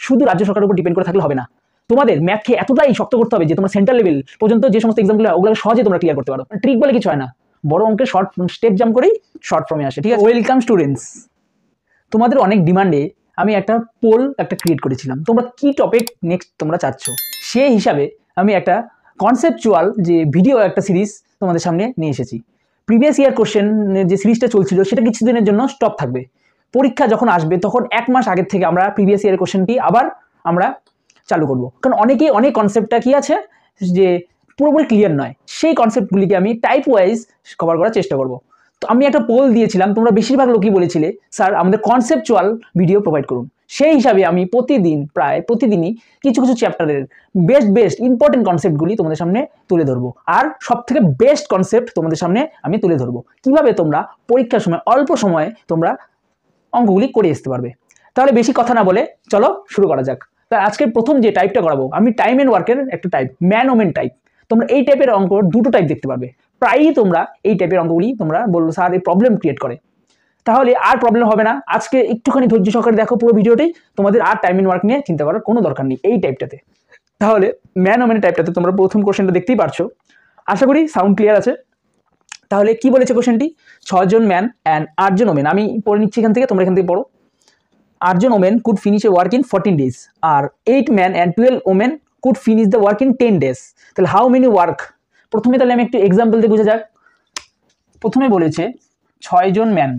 শুধু রাজ্য সরকারের উপর ডিপেন্ড করে থাকলে হবে না। তোমাদের ম্যাথকে এতটাই শক্ত করতে হবে যে তোমরা সেন্ট্রাল লেভেল পর্যন্ত যে সমস্ত এক্সামগুলো ওগুলো সহজে তোমরা ক্লিয়ার করতে পারো। ট্রিক বলে কিছু হয় না, বড় অঙ্কের শর্ট স্টেপ জাম্প করেই শর্ট ফর্মে আসে। ঠিক আছে, ওয়েলকাম স্টুডেন্টস। তোমাদের অনেক ডিমান্ডে আমি একটা পোল ক্রিয়েট করেছিলাম, তোমরা কি টপিক নেক্সট তোমরা চাচ্ছ, সেই হিসাবে আমি একটা কনসেপচুয়াল যে ভিডিও একটা সিরিজ তোমাদের সামনে নিয়ে এসেছি। প্রিভিয়াস ইয়ার কোশ্চেনের যে সিরিজটা চলছিল সেটা কিছুদিনের জন্য স্টপ থাকবে। পরীক্ষা যখন আসবে তখন 1 মাস আগের থেকে আমরা প্রিভিয়াস ইয়ারের কোশ্চেনটি আবার আমরা চালু করব। কারণ অনেক কনসেপ্টটা কি আছে যে পুরোপুরি ক্লিয়ার নয়, সেই কনসেপ্টগুলিকে আমি টাইপ ওয়াইজ কভার করার চেষ্টা করব। তো আমি একটা পোল দিয়েছিলাম, তোমরা বেশিরভাগ লোকই বলেছিলে স্যার আমাদের কনসেপচুয়াল ভিডিও প্রোভাইড করুন। সেই হিসাবে আমি প্রায় প্রতিদিনই কিছু চ্যাপ্টারের বেস্ট ইম্পর্টেন্ট কনসেপ্টগুলি তোমাদের সামনে তুলে ধরবো, আর সবথেকে বেস্ট কনসেপ্ট তোমাদের সামনে আমি তুলে ধরবো কিভাবে তোমরা পরীক্ষার সময় অল্প সময়ে তোমরা অঙ্কগুলি করে আসতে পারবে। তাহলে বেশি কথা না বলে চলো শুরু করা যাক। তা আজকের প্রথম যে টাইপটা করাবো আমি টাইম এন্ড ওয়ার্কের একটা টাইপ, ম্যান ওমেন টাইপ। তোমরা এই টাইপের অঙ্ক দুটো টাইপ দেখতে পারবে, প্রায়ই তোমরা এই টাইপের অঙ্কগুলি তোমরা বললো স্যার এই প্রবলেম ক্রিয়েট করে। তাহলে আর প্রবলেম হবে না, আজকে একটুখানি ধৈর্য সহকারে দেখো পুরো ভিডিওটাই, তোমাদের আর টাইম এন্ড ওয়ার্ক নিয়ে চিন্তা করার কোনো দরকার নেই এই টাইপটাতে। তাহলে ম্যান ওমেন টাইপটাতে তোমরা প্রথম কোশ্চেনটা দেখতেই পারছো, আশা করি সাউন্ড ক্লিয়ার আছে। তাহলে কি বলেছে কোশ্চেনটি, 6 জন ম্যান অ্যান্ড 8 জন ওমেন, আমি পড়ে নিচ্ছি এখান থেকে, তোমরা এখান থেকে পড়ো। 8 জন women could finish a work in 14 days আর 8 man and 12 women could finish the work in 10 days। তাহলে হাউ মেনি ওয়ার্ক, প্রথমে তাহলে আমি একটু এক্সাম্পল দিয়ে বুঝে যাক। প্রথমে বলেছে 6 জন ম্যান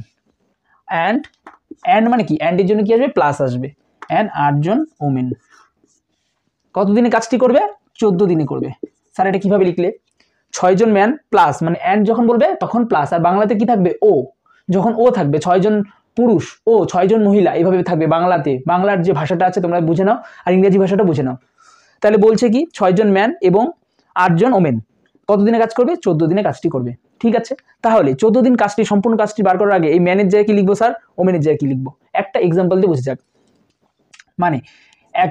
অ্যান্ড মানে কি, অ্যান্ডের জন্য কি আসবে, প্লাস আসবে, অ্যান্ড 8 জন ওমেন কত দিনে কাজটি করবে, 14 দিনে করবে। স্যার এটা কিভাবে লিখলে, 6 জন ম্যান প্লাস মানে অ্যান্ড যখন বলবে তখন প্লাস, আর বাংলাতে কি থাকবে, ও, যখন ও থাকবে 6 জন পুরুষ ও 6 জন মহিলা এইভাবে থাকবে বাংলাতে, বাংলার যে ভাষাটা আছে তোমরা বুঝে নাও, আর ইংরেজি ভাষাটা বুঝে নাও। তাহলে বলছে কি 6 জন ম্যান এবং 8 জন ওমেন কত দিনে কাজ করবে, 14 দিনে কাজটি করবে। ঠিক আছে, তাহলে 14 দিন কাজটি সম্পূর্ণ কাজটি বার করার আগে এই ম্যানের জায়গায় কি লিখবো স্যার, ওমেনের জায়গায় কি লিখবো, একটা এক্সাম্পল দিয়ে বুঝে যাক। মানে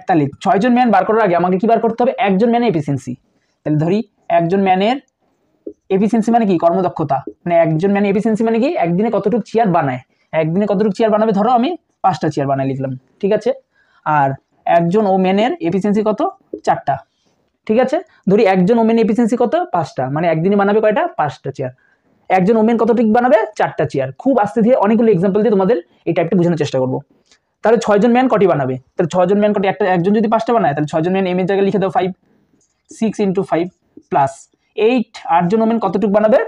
তাহলে 6 জন ম্যান বার করার আগে আমাকে কি বার করতে হবে, একজন ম্যানের এফিসিয়েন্সি। তাহলে ধরি একজন ম্যানের এফিসিয়েন্সি মানে কি, কর্মদক্ষতা, মানে একজন ম্যানের এফিসিয়েন্সি মানে কি, একদিনে কতটুকু চেয়ার বানায়, একদিনে কতটুকু চেয়ার বানাবে, ধরো আমি 5টা চেয়ার বানাই লিখলাম। ঠিক আছে, আর একজন ওমেনের এফিসিয়েন্সি কত, 4টা। ঠিক আছে, ধরি একজন ওমেন এফিসিয়েন্সি কত, 5টা, মানে একদিনে বানাবে কয়টা, 5টা চেয়ার। একজন ওমেন কতটুকু বানাবে, 4টা চেয়ার। খুব আস্তে ধীরে অনেকগুলো এক্সাম্পল দিয়ে তোমাদের এই টাইপটা বোঝানোর চেষ্টা করবো। তাহলে 6 জন ম্যান কটি বানাবে, তাহলে 6 জন ম্যান কটি, একজন যদি 5টা বানায় তাহলে 6 জন ম্যান এম এর জায়গায় লিখে দাও 5, 6 × 5 প্লাস 8, 8 জন ওমেন কতটুকু বানাবে,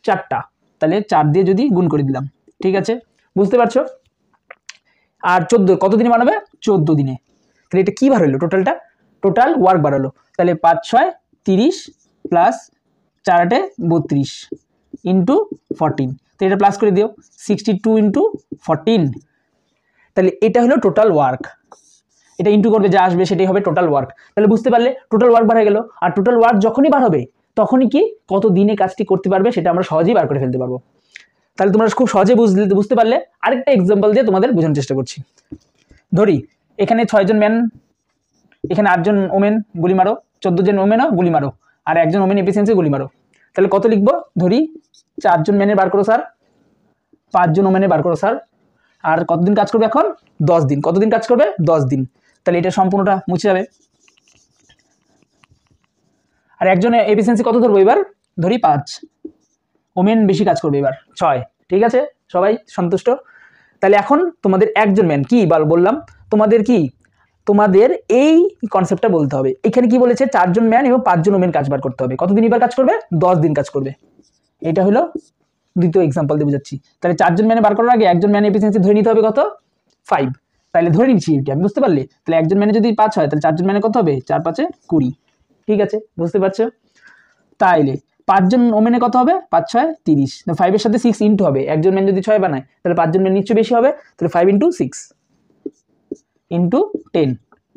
4টা, তাহলে 4 দিয়ে যদি গুণ করে দিলাম। ঠিক আছে, বুঝতে পারছো। আর 14 কত দিনে বানাবে, 14 দিনে। তাহলে এটা কি বার হলো, টোটাল ওয়ার্ক বার হলো। তাহলে 5 6 30 প্লাস 4 8 32 ইন্টু 14, তো এটা প্লাস করে দিও 62 ইন্টু 14। তাহলে এটা হলো টোটাল ওয়ার্ক, এটা ইন্টু করবে যা আসবে সেটাই হবে টোটাল ওয়ার্ক। তাহলে বুঝতে পারলে টোটাল ওয়ার্ক বার হয়ে গেল। আর টোটাল ওয়ার্ক যখনই বার হবে তখনই কি কত দিনে কাজটি করতে পারবে সেটা আমরা সহজেই বার করে ফেলতে পারবো। তাহলে তোমরা খুব সহজে বুঝতে পারলে। আরেকটা এক্সাম্পল দিয়ে তোমাদের বোঝানোর চেষ্টা করছি। ধরি এখানে 6 জন ম্যান, এখানে 8 জন ওমেন, গুলি মারো, 14 জন ওমেনও গুলি মারো, আর একজন ওমেন এফিসিয়েন্সি গুলি মারো। তাহলে কত লিখবো, ধরি 4 জন ম্যানের বার করো স্যার, 5 জন ওমেনের বার করো স্যার, আর কতদিন কাজ করবে এখন, 10 দিন। কতদিন কাজ করবে, 10 দিন। তাহলে এটা সম্পূর্ণটা মুছে যাবে। আর একজনের এফিসিয়েন্সি কত ধরবো এবার, ধরি 5, ওমেন বেশি কাজ করবে এবার 6। ঠিক আছে, সবাই সন্তুষ্ট। তাহলে এখন তোমাদের একজন ম্যান কি বললাম, তোমাদের এই কনসেপ্টটা বলতে হবে। এখানে কি বলেছে, 4 জন ম্যান এবং 5 জন ওমেন কাজ বার করতে হবে। কতদিন এবার কাজ করবে, 10 দিন কাজ করবে। এটা হলো দ্বিতীয় এক্সাম্পল দিয়ে বুঝাচ্ছি। তাহলে 4 জন ম্যানে বার করার আগে একজন ম্যানের এফিসিয়েন্সি ধরে নিতে হবে কত, 5। তাহলে ধরে নিচ্ছি এটা আমি, বুঝতে পারলে। তাহলে একজন ম্যানে যদি 5 হয় তাহলে 4 জন ম্যানে কত হবে, 4 5 20। ঠিক আছে, বুঝতে পারছো। তাইলে 5 জন ওমেনে কত হবে, 5 6 30, 5 এর সাথে 6 ইন্টু হবে, একজন ম্যান যদি 6 বানায় তাহলে 5 জন ম্যান নিশ্চয়ই বেশি হবে। তাহলে 5 × 6 ইন্টু 10,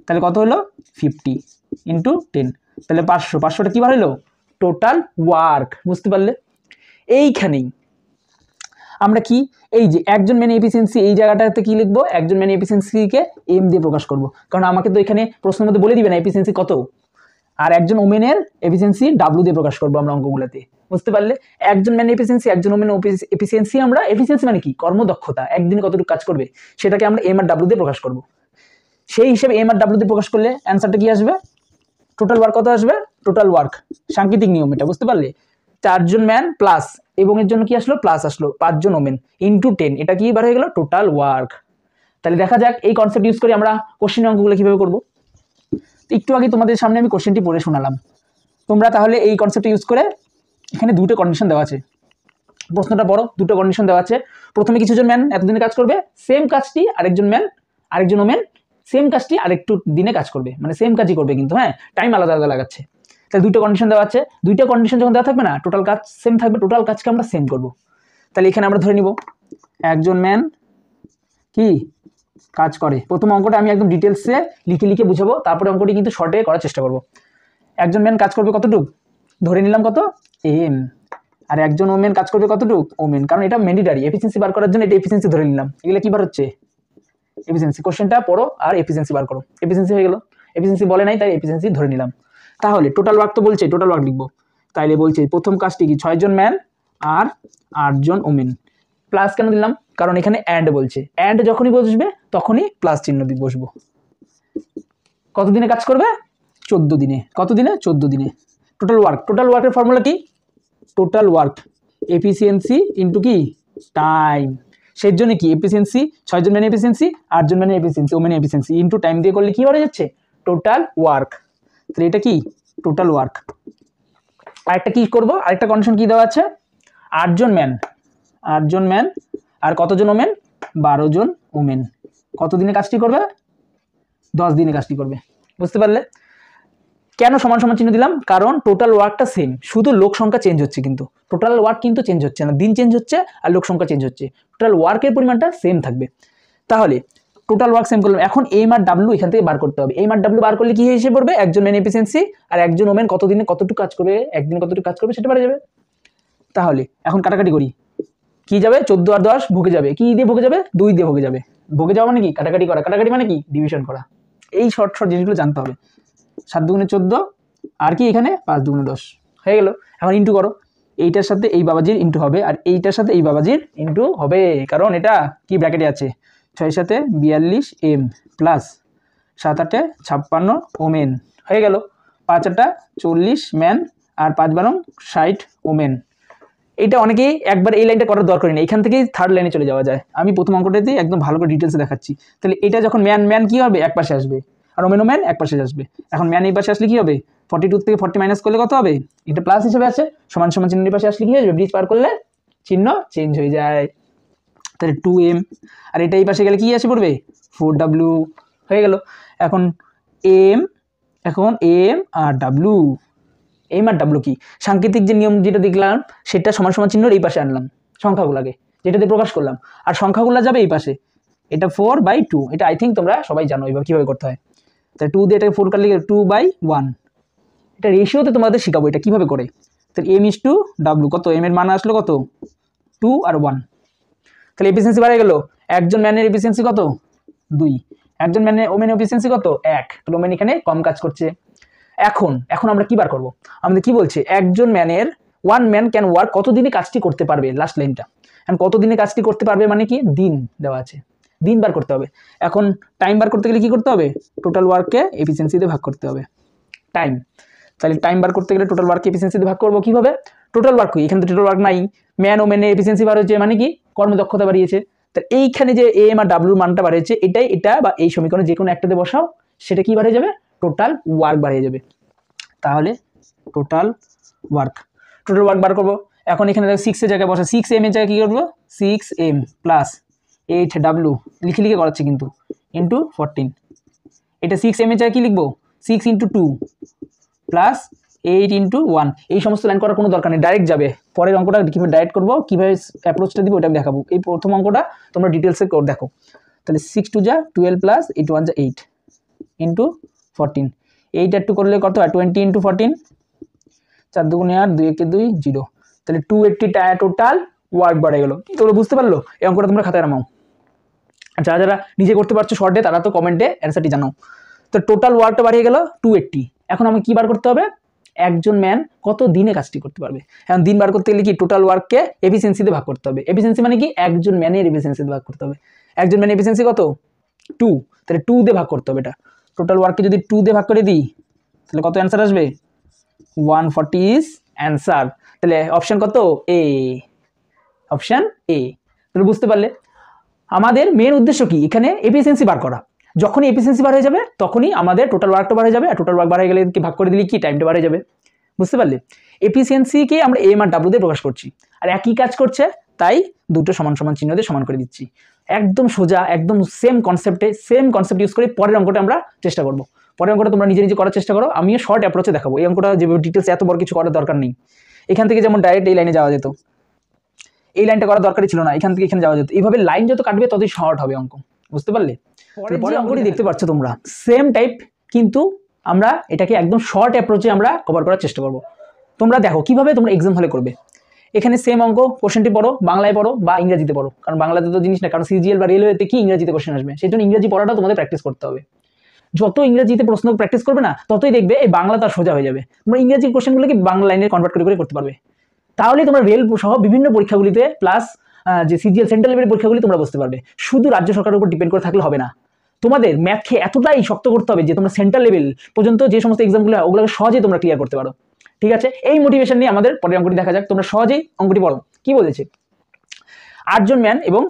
তাহলে কত হলো 50 ইন্টু 10, তাহলে 500। 500টা কি বার হলো, টোটাল ওয়ার্ক। বুঝতে পারলে। এইখানেই আমরা কি, এই যে একজন ম্যান এফিসিয়েন্সি এই জায়গাটাতে কি লিখবো, একজন ম্যান এফিসিয়েন্সিকে এম দিয়ে প্রকাশ করব, কারণ আমাকে তো এখানে প্রশ্নের মধ্যে বলে দিবে না এফিসিয়েন্সি কত। আর একজন ওমেনের এফিসিয়েন্সি ডাব্লিউ দিয়ে প্রকাশ করবো আমরা অঙ্কগুলোতে। বুঝতে পারলে। একজন ম্যান এফিসিয়েন্সি, একজন ওমেন এফিসিয়েন্সি, আমরা এফিসিয়েন্সি মানে কি, কর্মদক্ষতা, একদিন কতটুকু কাজ করবে সেটাকে আমরা এম আর ডাব্লিউ দিয়ে প্রকাশ করব। সেই হিসেবে এম আর ডাব্লিউ দিয়ে প্রকাশ করলে অ্যান্সারটা কি আসবে? টোটাল ওয়ার্ক কত আসবে? টোটাল ওয়ার্ক সাংকেতিক নিয়ম এটা, বুঝতে পারলে? 4 জন ম্যান প্লাস এবং এর জন্য কি আসলো? প্লাস আসলো 5 জন ওমেন ইন্টু 10, এটা কি বার হয়ে গেল? Total work. তাহলে দেখা যাক এই কনসেপ্ট ইউজ করে আমরা কোশ্চেন অঙ্কগুলো কিভাবে করব। একটু আগে তোমাদের সামনে আমি কোশ্চেনটি পড়ে শোনালাম, তোমরা তাহলে এই কনসেপ্ট ইউজ করে, এখানে দুটো কন্ডিশন দেওয়া আছে, প্রশ্নটা বড়, দুটো কন্ডিশন দেওয়া আছে। প্রথমে কিছুজন ম্যান এতদিনে কাজ করবে, সেম কাজটি আরেকজন ওমেন সেম কাজটি আরেকটু দিনে কাজ করবে, মানে সেম কাজই করবে কিন্তু হ্যাঁ, টাইম আলাদা আলাদা লাগাচ্ছে। তাহলে দুটো কন্ডিশন দেওয়া আছে, দুইটা কন্ডিশন যখন দেওয়া থাকবে না, টোটাল কাজ সেম থাকবে, টোটাল কাজকে আমরা সেম করব। তাহলে এখানে আমরা ধরে নিব একজন ম্যান কি কাজ করে। প্রথম অঙ্কটা আমি একদম ডিটেলসে লিখে বুঝাবো, তারপরে অঙ্কটি কিন্তু শর্টে করার চেষ্টা করব। একজন ম্যান কাজ করবে কতটুক, ধরে নিলাম কত? এম। আর একজন ওমেন কাজ করবে কতটুক? ওমেন, কারণ এটা ম্যান্ডেটরি, এফিসিয়েন্সি বার করার জন্য এটা এফিসিয়েন্সি ধরে নিলাম। এগুলো কি বার হচ্ছে? এফিসিয়েন্সি। কোশ্চেনটা পড়ো আর এফিসিয়েন্সি বার করো। এফিসিয়েন্সি হয়ে গেল, এফিসিয়েন্সি বলে নাই তাই এফিসিয়েন্সি ধরে নিলাম। তাহলে টোটাল ওয়ার্ক তো বলছে, টোটাল ওয়ার্ক লিখবো। তাইলে বলছে প্রথম কাজটি কি? 6 জন ম্যান আর 8 জন ওমেন। প্লাস কেন দিলাম? কারণ এখানে অ্যান্ড বলছে, অ্যান্ড যখনই বসবে তখনই প্লাস চিহ্ন দিয়ে বসবো। কত দিনে কাজ করবে? 14 দিনে। কত দিনে? 14 দিনে। টোটাল ওয়ার্ক, টোটাল ওয়ার্কের ফর্মুলা কি? টোটাল ওয়ার্ক এফিসিয়েন্সি ইন্টু কি? টাইম। সেই জন্য কি এফিসিয়েন্সি, 6 জন ম্যানের এফিসিয়েন্সি, 8 জন ম্যানের এফিসিয়েন্সি, ওমেনের এফিসিয়েন্সি ইন্টু টাইম দিয়ে করলে কি হয়ে যাচ্ছে? Total work. তাহলে এটা কি? Total work. আরেকটা কি করব? আরেকটা কন্ডিশন কি দেওয়া আছে? 8 জন ম্যান আর কতজন ওমেন? 12 জন ওমেন কত দিনে কাজটি করবে? 10 দিনে কাজটি করবে। বুঝতে পারলে? কেন সমান সমান চিহ্ন দিলাম? কারণ টোটাল ওয়ার্কটা সেম, শুধু লোক সংখ্যা চেঞ্জ হচ্ছে, কিন্তু টোটাল ওয়ার্ক কিন্তু চেঞ্জ হচ্ছে না, দিন চেঞ্জ হচ্ছে আর লোক সংখ্যা চেঞ্জ হচ্ছে, টোটাল ওয়ার্কের পরিমাণটা সেম থাকবে। তাহলে টোটাল ওয়ার্ক সেম করলাম। এখন এম আর ডাব্লিউ এখান থেকে বার করতে হবে। এম আর ডাব্লিউ বার করলে কি হিসেবে পড়বে? একজন ম্যান এফিসিয়েন্সি আর একজন ওমেন কতদিনে কতটুকু কাজ করবে, একদিনে কতটুকু কাজ করবে সেটা বাড়ে যাবে। তাহলে এখন কাটাকাটি করি, কি যাবে? 14 আর 10 ভোগে যাবে। কি দিয়ে ভোগে যাবে? 2 দিয়ে ভোগে যাবে। ভোগে যাওয়া মানে কি? কাটাকাটি করা। কাটাকাটি মানে কি? ডিভিশন করা। এই শর্ট জিনিসগুলো জানতে হবে। 7 দুগুণে 14 আর কি এখানে 5 দুগুণে 10 হয়ে গেল। এখন ইন্টু করো, এইটার সাথে এই বাবাজির ইন্টু হবে আর এইটার সাথে এই বাবাজির ইন্টু হবে, কারণ এটা কি ব্র্যাকেটে আছে। 6 সাথে 42 এম প্লাস 7 8 56 ওমেন হয়ে গেল। 5 8 40 ম্যান আর 5 12 60 ওমেন। এটা অনেকেই একবার এই লাইনটা করার দরকার নেই, এখান থেকেই থার্ড লাইনে চলে যাওয়া যায়। আমি প্রথম অঙ্কটাতে একদম ভালো করে ডিটেলসে দেখাচ্ছি। তাহলে এটা যখন ম্যান কি হবে? এক পাশে আসবে, আর ওমেন এক পাশে আসবে। এখন ম্যান এই পাশে আসলে কি হবে? 42 থেকে 40 মাইনাস করলে কত হবে? এটা প্লাস হিসেবে আছে, সমান সমান চিহ্নের পাশে আসলে কি হয়ে যাবে? ব্রিজ পার করলে চিহ্ন চেঞ্জ হয়ে যায়। তাহলে 2m আর এটা এই পাশে গেলে কি আসে পড়বে? 4w হয়ে গেল। এখন M R W. M R W কি? সাংকেতিক যে নিয়ম যেটা দেখলাম সেটা সমান সমান চিহ্ন এই পাশে আনলাম সংখ্যাগুলোকে, যেটা দিয়ে প্রকাশ করলাম, আর সংখ্যাগুলো যাবে এই পাশে। এটা 4/2, এটা আই থিঙ্ক তোমরা সবাই জানো এবার কীভাবে করতে হয়। তাই 2 দিয়ে এটাকে 4 কাটলে 2/1। এটা রেশিওতে তোমাদের শেখাবো এটা কীভাবে করে। তাহলে m/w কত? এম এর মান আসলো কত? 2 আর 1। তাহলে এফিসিয়েন্সি বাড়ে গেল। একজন ম্যানের এফিসিয়েন্সি কত? 2। একজন ওমেনের এফিসিয়েন্সি কত? 1। তাহলে ওমেন এখানে কম কাজ করছে। এখন আমরা কি বার করব? আমাদের কি বলছে? একজন ম্যানের, ওয়ান ম্যান ক্যান ওয়ার্ক কত দিনে কাজটি করতে পারবে, লাস্ট লাইনটা। এখন কত দিনে কাজটি করতে পারবে মানে কি? দিন দেওয়া আছে, দিন বার করতে হবে। এখন টাইম বার করতে গেলে কি করতে হবে? টোটাল ওয়ার্ককে এফিসিয়েন্সিতে ভাগ করতে হবে, টাইম। তাহলে টাইম বার করতে গেলে টোটাল ওয়ার্ককে এফিসিয়েন্সিতে ভাগ করবো কিভাবে? টোটাল ওয়ার্ক কই? এখানে তো টোটাল ওয়ার্ক নাই, ম্যান ও ম্যানের এফিসিয়েন্সি বার হয়েছে মানে কি? কর্মদক্ষতা বাড়িয়েছে। তাহলে এইখানে যে এম আর ডাব্লুর মানটা বাড়িয়েছে, এটা বা এই সমীকরণে যে কোনো একটাতে বসাও, সেটা কি বাড়িয়ে যাবে? টোটাল ওয়ার্ক বাড়িয়ে যাবে। তাহলে টোটাল ওয়ার্ক বার করবো। এখন এখানে 6 এর জায়গায় বসা, 6m এর জায়গায় কী করবো? 6m প্লাস 8w লিখে করাচ্ছে কিন্তু ইন্টু 14। এটা 6m এর জায়গায় কী লিখবো? 6 × 2 প্লাস 8 × 1। এই সমস্ত লাইন করার কোনো দরকার নেই, ডাইরেক্ট যাবে। পরের অঙ্কটা কীভাবে ডাইরেক্ট করবো, কীভাবে অ্যাপ্রোচটা দিব ওটা আমি দেখাবো। এই প্রথম অঙ্কটা তোমরা ডিটেলসে দেখো। তাহলে 6 2 যা 12 প্লাস 8 1 যা 8 ইন্টু 14। 8 আর 2 করলে কত হয়? 20 × 14। 4 2 8, 2 1 2 0। তাহলে 280 টোটাল ওয়ার্ক বাড়ে গেল। তোমরা বুঝতে পারলো? এই অঙ্কটা তোমরা খাতায় নামাও। যারা যারা নিজে করতে পারছো শর্টে, তারা তো কমেন্টে অ্যান্সারটি জানাও। তো টোটাল ওয়ার্কটা বাড়িয়ে গেল 280। এখন আমি কি বার করতে হবে? একজন ম্যান কত দিনে কাজটি করতে পারবে। এখন দিন বার করতে গেলে কি? টোটাল ওয়ার্ককে এফিসিয়েন্সিতে ভাগ করতে হবে। এফিসিয়েন্সি মানে কি? একজন ম্যানের এফিসিয়েন্সিতে ভাগ করতে হবে। একজন ম্যানের এফিসিয়েন্সি কত? 2, তাহলে 2 দিয়ে ভাগ করতে হবে। এটা টোটাল ওয়ার্ককে যদি 2 দিয়ে ভাগ করে দিই তাহলে কত অ্যান্সার আসবে? 140 ইজ অ্যান্সার। তাহলে অপশন কত? এ, অপশন এ। তাহলে বুঝতে পারলে আমাদের মেন উদ্দেশ্য কি এখানে? এফিসিয়েন্সি বার করা। যখনই এফিসিয়েন্সি বার হয়ে যাবে তখনই আমাদের টোটাল ওয়ার্কটা বার হয়ে যাবে, আর টোটাল ওয়ার্ক বার হয়ে গেলে কি ভাগ করে দিলে কি টাইমটা বার হয়ে যাবে। বুঝতে পারলে? এফিসিয়েন্সিকে আমরা এম আর ডাব্লিউ দিয়ে প্রকাশ করছি, আর একই কাজ করছে তাই দুটো সমান সমান চিহ্ন দিয়ে সমান করে দিচ্ছি। একদম সোজা, একদম সেম কনসেপ্ট ইউজ করে পরের অঙ্কটা আমরা চেষ্টা করব। পরের অঙ্কটা তোমরা নিজে নিজে করার চেষ্টা করো, আমিও শর্ট অ্যাপ্রোচে দেখাবো। এই অঙ্কটা যেভাবে ডিটেলস এত বড় কিছু করার দরকার নেই। এখান থেকে যেমন ডাইরেক্ট এই লাইনে যাওয়া যেত, এই লাইনটা করার দরকারই ছিল না, এখান থেকে এখানে যাওয়া যেত। এইভাবে লাইন যত কাটবে ততই শর্ট হবে অঙ্ক। বুঝতে পারলে? পরে অঙ্কটি দেখতে পাচ্ছ তোমরা সেম টাইপ, কিন্তু আমরা এটাকে একদম শর্ট অ্যাপ্রোচে আমরা কভার করার চেষ্টা করব। তোমরা দেখো কিভাবে তোমরা এক্সাম হলে করবে। এখানে সেম অঙ্ক, কোশ্চেনটি পড়ো, বাংলায় পড়ো বা ইংরেজিতে পড়ো, কারণ বাংলাতে তো জিনিস না, কারণ সিজিএল বা রেলওয়েতে কি ইংরেজিতে কোশ্চেন আসবে, সেই জন্য ইংরেজি পড়াটা তোমাদের প্র্যাকটিস করতে হবে। যত ইংরেজিতে প্রশ্ন প্র্যাকটিস করবে না ততই দেখবে এই বাংলা তার সোজা হয়ে যাবে। তোমরা ইংরেজি কোশ্চেনগুলোকে বাংলা লাইনে কনভার্ট করে করতে পারবে। তাহলে তোমরা রেল সহ বিভিন্ন পরীক্ষাগুলিতে প্লাস যে সিজিএল সেন্ট্রাল লেভেলের পরীক্ষাগুলি তোমরা বসতে পারবে। শুধু রাজ্য সরকারের উপর ডিপেন্ড করে থাকলে হবে না, তোমাদের ম্যাথকে এতটাই শক্ত করতে হবে যে তোমরা সেন্ট্রাল লেভেল পর্যন্ত যে সমস্ত এক্সামগুলো হয় ওগুলোকে সহজেই তোমরা ক্লিয়ার করতে পারো। ঠিক আছে, এই মোটিভেশন নিয়ে আমাদের পরের অঙ্কটি দেখা যাক। তোমরা সহজেই অঙ্কটি পড়ো। কি বলেছে? 8 জন ম্যান এবং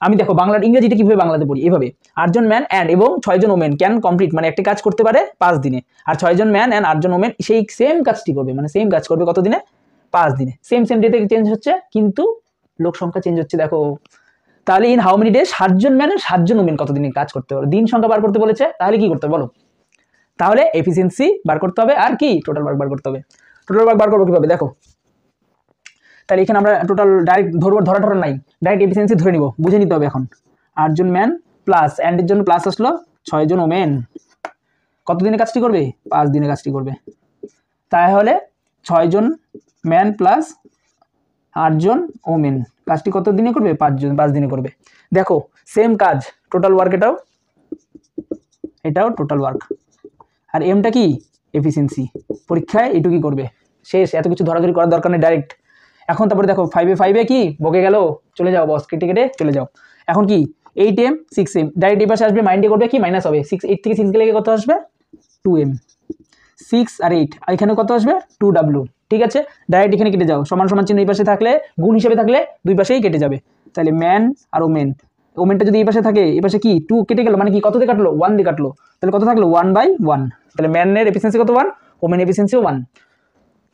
আমি দেখো বাংলার ইংরেজিটা কিভাবে বাংলাতে পড়ি, এভাবে 8 জন ম্যান অ্যান্ড এবং 6 জন ওমেন ক্যান কমপ্লিট, মানে একটা কাজ করতে পারে 5 দিনে। আর 6 জন ম্যান অ্যান্ড 8 জন ওমেন সেই সেম কাজটি করবে, মানে সেম কাজ করবে কত দিনে? 5 দিনে। সেম ডেতে চেঞ্জ হচ্ছে কিন্তু লোক সংখ্যা চেঞ্জ হচ্ছে। দেখো তাহলে ইন হাউ মেনি ডেজ 7 জন ম্যান আর 7 জন ওমেন কত দিনে কাজ করতে পারে? দিন সংখ্যা বার করতে বলেছে, তাহলে কি করতে হবে বলো? তাহলে এফিসিয়েন্সি বার করতে হবে আর কি টোটাল ওয়ার্ক বার করতে হবে। টোটাল ওয়ার্ক বার করবো কিভাবে দেখো, তাহলে এখানে আমরা টোটাল ডাইরেক্ট ধরবো, ধরা নাই, ডাইরেক্ট এফিসিয়েন্সি ধরে নিব, বুঝে নিতে হবে এখন। 8 জন ম্যান প্লাস অ্যান্ডের জন্য প্লাস আসলো 6 জন ওমেন কত দিনে কাজটি করবে? 5 দিনে কাজটি করবে। তাহলে 6 জন ম্যান প্লাস 8 জন ওমেন কাজটি কত দিনে করবে? 5 দিনে করবে। দেখো সেম কাজ, টোটাল ওয়ার্ক, এটাও টোটাল ওয়ার্ক, আর এমটা কি? এফিসিয়েন্সি। পরীক্ষায় এটুকুই করবে, শেষ। এত কিছু ধরাধরি করার দরকার নেই, ডাইরেক্ট। এখন তারপরে দেখো 5 কি বকে গেল, চলে যাও বস, কেটে চলে যাও। এখন কি 8m 6m ডাইরেক্ট এই পাশে আসবে, মাইন্ডে করবে কি মাইনাস হবে। 8 থেকে 6 গেলে কত আসবে? 2m। 6 আর 8 আর এখানে কত আসবে? 2w। ঠিক আছে, ডাইরেক্ট এখানে কেটে যাও, সমান সমান চিহ্ন এই পাশে থাকলে গুণ হিসেবে থাকলে দুই পাশেই কেটে যাবে। তাহলে ম্যান আর ওমেন, ওমেনটা যদি এই পাশে থাকে এই পাশে কি 2 কেটে গেল, মানে কি কত দিয়ে কাটলো? 1 দিয়ে কাটলো। তাহলে কত থাকলো? 1/1। তাহলে ম্যানের এফিসিয়েন্সি কত? 1। ওমেন এফিসিয়েন্সিও 1।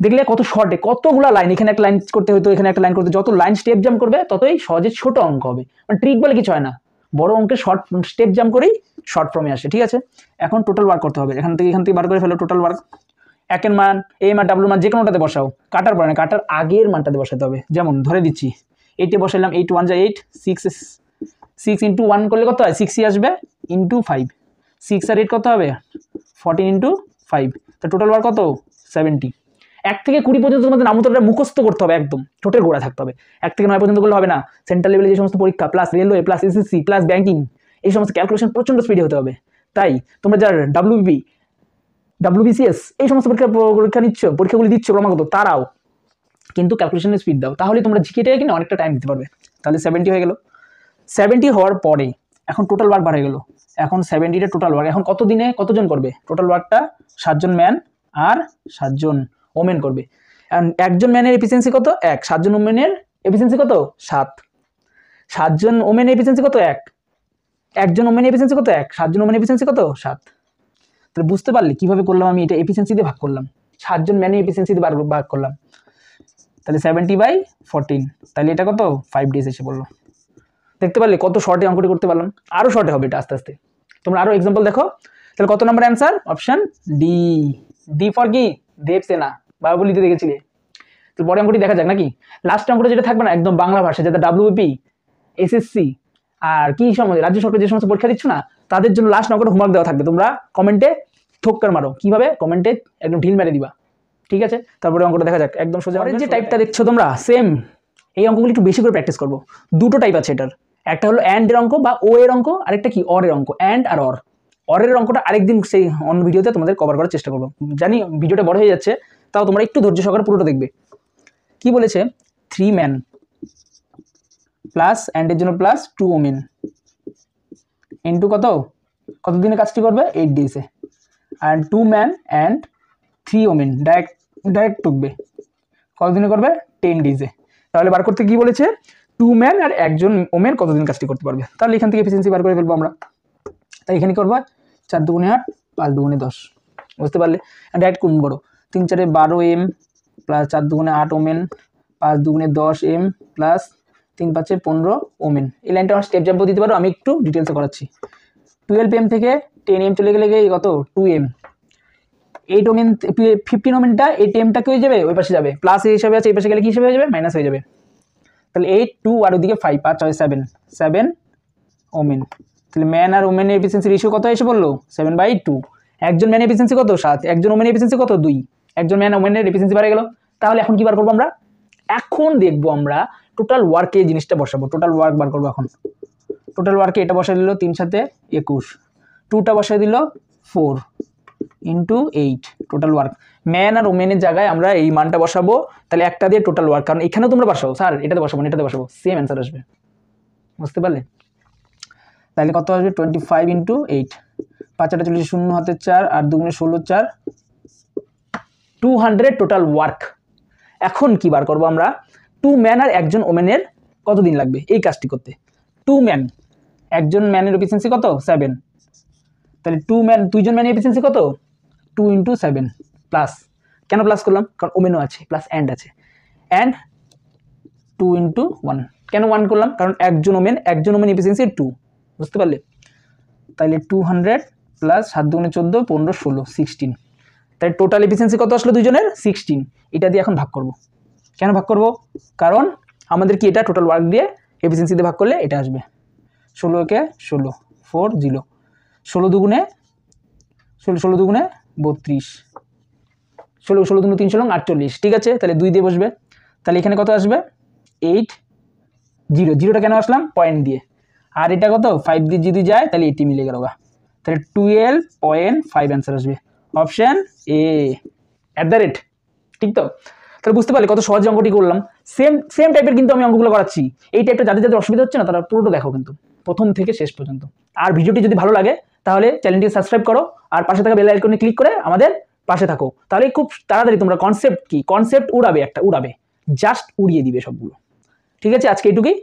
দেখলে কত শর্টে কতগুলা লাইন, এখানে একটা লাইন করতে হতো, এখানে একটা লাইন করতে, যত লাইন স্টেপ জাম্প করবে ততই সহজে ছোট অঙ্ক হবে। মানে ট্রিক বলে কিছু হয় না, বড় অঙ্কের শর্ট স্টেপ জাম্প করেই শর্ট ফর্মে আসে। ঠিক আছে, এখন টোটাল ওয়ার্ক করতে হবে। এখান থেকে বার করে ফেলো টোটাল ওয়ার্ক। একের মান, এম আর ডাব্লুর মান যে কোনোটাতে বসাও, কাটার পরে না, কাটার আগের মানটাতে বসাতে হবে। যেমন ধরে দিচ্ছি 8-এ বসাইলাম, 8 1 যায় 8, 6 ইন্টু 1 করলে কত হয়? 6ই আসবে ইন্টু 5, 6 আর 8 কত হবে? 14 ইন্টু 5। তো টোটাল ওয়ার্ক কত? 70। 1 থেকে 20 পর্যন্ত তোমাদের নামোত্তরটা মুখস্থ করতে হবে, একদম ঠোঁটের গোড়া থাকতে হবে। 1 থেকে 9 পর্যন্ত করলে হবে না। সেন্ট্রাল লেভেলে যে সমস্ত পরীক্ষা plus railway plus SSC plus banking, এই সমস্ত ক্যালকুলেশন প্রচণ্ড স্পিডে হতে হবে। তাই তোমরা যারা WBCS এই সমস্ত পরীক্ষাগুলি দিচ্ছ ক্রমাগত, তারাও কিন্তু ক্যালকুলেশনের স্পিড দাও, তাহলে তোমরা জিকেটাকে কিনা অনেকটা টাইম দিতে পারবে। তাহলে 70 হয়ে গেল। 70 হওয়ার পরে এখন টোটাল ওয়ার্ক বাড়ে গেল। এখন 70টা টোটাল ওয়ার্ক, এখন কত দিনে কতজন করবে? টোটাল ওয়ার্কটা 7 জন ম্যান আর 7 জন ওমেন করবে। একজন ম্যানের এফিসিয়েন্সি কত? 1। 7 জন ওমেনের এফিসিয়েন্সি কত? 7। 7 জন ওমেনের এফিসিয়েন্সি কত? 1। একজন ওমেনের এফিসিয়েন্সি কত? 1। 7 জন ওমেনের এফিসিয়েন্সি কত? 7। তাহলে বুঝতে পারলে কিভাবে করলাম আমি? এটা এফিসিয়েন্সি দিয়ে ভাগ করলাম, 7 জন ম্যানের এফিসিয়েন্সি দিয়ে ভাগ করলাম। তাহলে 70/14, তাহলে এটা কত? 5 ডেজ এসে বললো। দেখতে পারলে কত শর্টে অঙ্কটি করতে পারলাম। আরও শর্টে হবে এটা আস্তে আস্তে। তোমরা আরও এক্সাম্পল দেখো। তাহলে কত number answer? Option D. D for কি? দেবসেনা, বাহুবলীতে দেখেছিলে। তো পরে অঙ্কটি দেখা যাক নাকি। লাস্ট অঙ্কটা যেটা থাকবে না একদম বাংলা ভাষা, যেটা WBP SSC আর কি সময় রাজ্য সরকার যে সমস্ত পরীক্ষা দিচ্ছ না তাদের জন্য লাস্ট অঙ্কটা হোমওয়ার্ক দেওয়া থাকবে। তোমরা কমেন্টে থোক্কার মারো, কিভাবে কমেন্টে একদম ঢিল মেরে দিবা। ঠিক আছে, তারপরে অঙ্কটা দেখা যাক একদম সোজা। যে টাইপটা দেখছো তোমরা সেম এই অঙ্কগুলি একটু বেশি করে প্র্যাকটিস করবো। দুটো টাইপ আছে এটার, একটা হলো অ্যান্ড এর অঙ্ক বা ও এর অঙ্ক, আরেকটা কি অর এর অঙ্ক। অ্যান্ড আর অরের অঙ্কটা আরেকদিন সেই অন্য ভিডিওতে তোমাদের কভার করার চেষ্টা করবো। জানি ভিডিওটা বড় হয়ে যাচ্ছে, তাও তোমরা একটু ধৈর্য সহকারে পুরোটা দেখবে। কি বলেছে? 3 ম্যান প্লাস অ্যান্ড এর জন্য প্লাস 2 ওমেন ইন্টু কত দিনে কাজটি করবে 8 ডেজে, and 2 man and 3 women direct টুকবে কত দিনে করবে 10 ডেজে। তাহলে বার করতে কি বলেছে 2 ম্যান আর একজন ওমেন কতদিন কাজটি করতে পারবে, তাহলে এখান থেকে এফিসিয়েন্সি বার করে ফেলবো আমরা। তাই এখানে করবো 4 দুগুণে 8 5 দুগুণে 10, বুঝতে পারলে ডাইরেক্ট কোন বড় 3 4 12 এম প্লাস 4 দুগুণে 8 ওমেন 5 দুগুণে 10 এম প্লাস 3 5 15 ওমেন। এই লাইনটা আমার স্টেপ জাম্পও দিতে পারো, আমি একটু ডিটেলসে করাচ্ছি। 12 এম থেকে 10 এম চলে গেলে কত 2 এম, 8 ওমেন 15 ওমেনটা 8 এমটা কি হয়ে যাবে ওই পাশে যাবে, প্লাস এই হিসাবে আছে এই পাশে গেলে কি হিসাবে হয়ে যাবে মাইনাস হয়ে যাবে। তাহলে 8 2 আর ওদিকে 5 5 6 7 ওমেন। তাহলে ম্যান আর ওমেনের এফিসিয়েন্সি রেশিও কত এসে বললো 7/2। একজন ম্যানের এফিসিয়েন্সি কত 7, একজন ওমেনের এফিসিয়েন্সি কত 2, একজন ম্যান ওমেনের এফিসিয়েন্সি বেড়ে গেল। তাহলে এখন কি বার করবো আমরা, এখন দেখবো আমরা টোটাল ওয়ার্কে এই জিনিসটা বসাবো, টোটাল ওয়ার্ক বার করবো। এখন টোটাল ওয়ার্কে এটা বসাই দিল 3 7 21, 2টা বসাই দিল 4 ইন্টু 8 টোটাল ওয়ার্ক। ম্যান আর ওমেনের জায়গায় আমরা এই মানটা বসাবো, তাহলে একটা দিয়ে টোটাল ওয়ার্ক, কারণ এখানেও তোমরা বসাবো স্যার এটাতে বসাবো এটাতে বসাবো সেম অ্যান্সার আসবে, বুঝতে পারলে। তাহলে কত আসবে 25 ইন্টু 8, 5 8 40 0 হাতে 4 8 দুগুণে 16 4 200 টোটাল ওয়ার্ক। এখন কি বার করবো আমরা 2 ম্যান আর একজন ওমেনের কতদিন লাগবে এই কাজটি করতে। 2 ম্যান, একজন ম্যানের এফিসিয়েন্সি কত 7, তাহলে 2 ম্যান দুইজন ম্যানের এফিসিয়েন্সি কত 2 ইন্টু 7 প্লাস, কেন প্লাস করলাম কারণ ওমেনও আছে প্লাস অ্যান্ড আছে, অ্যান্ড 2 ইন্টু 1, কেন 1 করলাম কারণ একজন ওমেন এফিসিয়েন্সি 2, বুঝতে পারলে। তাহলে 200 প্লাস 7 দুগুণে 14 15 16 16, তাই টোটাল এফিসিয়েন্সি কত আসলো দুইজনের 16। এটা দিয়ে এখন ভাগ করব, কেন ভাগ করব কারণ আমাদের কি এটা টোটাল ওয়ার্ক দিয়ে এফিসিয়েন্সি দিয়ে ভাগ করলে এটা আসবে 16 কে 16 4 0, 16 দুগুণে 32, 16 দুগুণে 3 16 48, ঠিক আছে। তাহলে 2 দিয়ে বসবে, তাহলে এখানে কত আসবে 8 0, 0টা কেন আসলাম পয়েন্ট দিয়ে, আর এটা কত 5 দিয়ে যদি যায় তাহলে 80 মিলে গেল, তাহলে 12.5 অ্যান্সার আসবে অপশন এ @ ঠিক তো। তাহলে বুঝতে পারলে কত সহজ অঙ্কটি করলাম, সেম টাইপের কিন্তু আমি অঙ্কগুলো করাচ্ছি। এই টাইপটা যাদের অসুবিধা হচ্ছে না তারা পুরোটা দেখো কিন্তু প্রথম থেকে শেষ পর্যন্ত। আর ভিডিওটি যদি ভালো লাগে তাহলে চ্যানেলটি সাবস্ক্রাইব করো আর পাশে থাকা বেল আইকনে ক্লিক করে আমাদের পাশে থাকো, তাহলে খুব তাড়াতাড়ি তোমরা কনসেপ্ট উড়াবে, জাস্ট উড়িয়ে দিবে সবগুলো। ঠিক আছে, আজকে এইটুকুই।